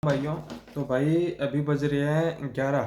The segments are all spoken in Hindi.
भाइयों। तो भाई अभी बज रहे हैं 11।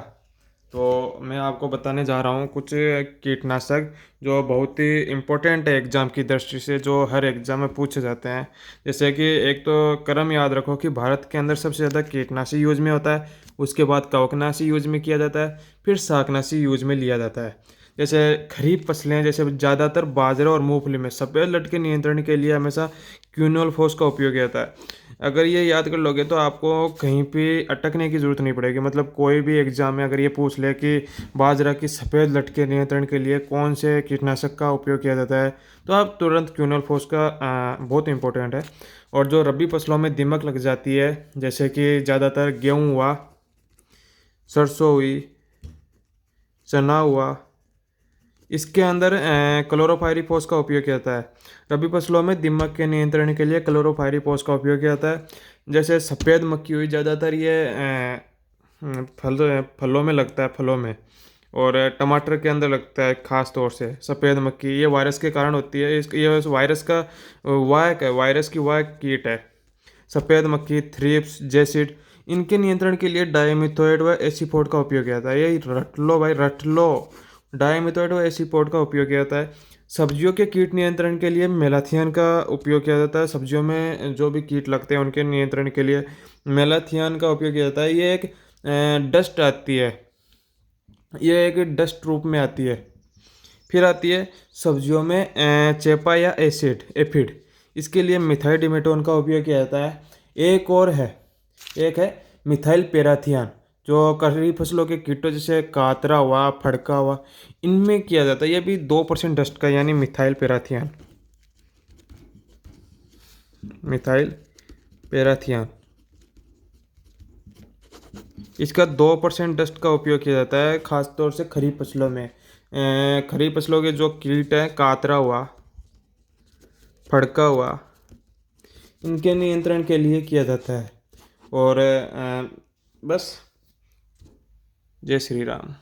तो मैं आपको बताने जा रहा हूँ कुछ कीटनाशक जो बहुत ही इम्पोर्टेंट है एग्ज़ाम की दृष्टि से, जो हर एग्ज़ाम में पूछे जाते हैं। जैसे कि एक तो क्रम याद रखो कि भारत के अंदर सबसे ज़्यादा कीटनाशी यूज में होता है, उसके बाद कवकनाशी यूज में किया जाता है, फिर शाकनाशी यूज में लिया जाता है। जैसे खरीफ फसलें जैसे ज़्यादातर बाजरा और मूंगफली में सफ़ेद लट के नियंत्रण के लिए हमेशा क्यूनोल फोस का उपयोग किया जाता है। अगर ये याद कर लोगे तो आपको कहीं पे अटकने की ज़रूरत नहीं पड़ेगी। मतलब कोई भी एग्जाम में अगर ये पूछ ले कि बाजरा की सफ़ेद लट के नियंत्रण के लिए कौन से कीटनाशक का उपयोग किया जाता है, तो आप तुरंत क्यूनोल फोस का बहुत इंपॉर्टेंट है। और जो रबी फसलों में दीमक लग जाती है, जैसे कि ज़्यादातर गेहूँ हुआ, सरसों हुई, चना हुआ, इसके अंदर क्लोरोफायरीफॉस का उपयोग किया जाता है। रबी फसलों में दीमक के नियंत्रण के लिए क्लोरोफायरीफॉस का उपयोग किया जाता है। जैसे सफ़ेद मक्खी हुई, ज़्यादातर ये फलों में लगता है, फलों में। और टमाटर के अंदर लगता है खास तौर से सफ़ेद मक्खी। ये वायरस के कारण होती है। ये वायरस का वाहक है, वायरस की वाहक कीट है। सफ़ेद मक्खी, थ्रिप्स, जेसिड, इनके नियंत्रण के लिए डायमिथोएड व एसीफोड का उपयोग किया जाता है। ये रट लो भाई, रट लो। डायमिथोएड व एसीफोड का उपयोग किया जाता है। सब्जियों के कीट नियंत्रण के लिए मेलाथियन का उपयोग किया जाता है। सब्जियों में जो भी कीट लगते हैं उनके नियंत्रण के लिए मेलाथियन का उपयोग किया जाता है। ये एक डस्ट आती है, ये एक डस्ट रूप में आती है। फिर आती है सब्जियों में चेपा या एफिड, इसके लिए मिथाइल डिमेटोन का उपयोग किया जाता है। एक और है, एक है मिथाइल पेराथियन, जो खरीफ फसलों के कीटों जैसे कातरा हुआ, फड़का हुआ, इनमें किया जाता है। ये भी 2% डस्ट का, यानी मिथाइल पेराथियन, मिथाइल पेराथियन, इसका 2% डस्ट का उपयोग किया जाता है, खासतौर से खरीफ फसलों में। खरीफ फसलों के जो कीट हैं, कातरा हुआ, फड़का हुआ, इनके नियंत्रण के लिए किया जाता है। और बस, जय श्री राम।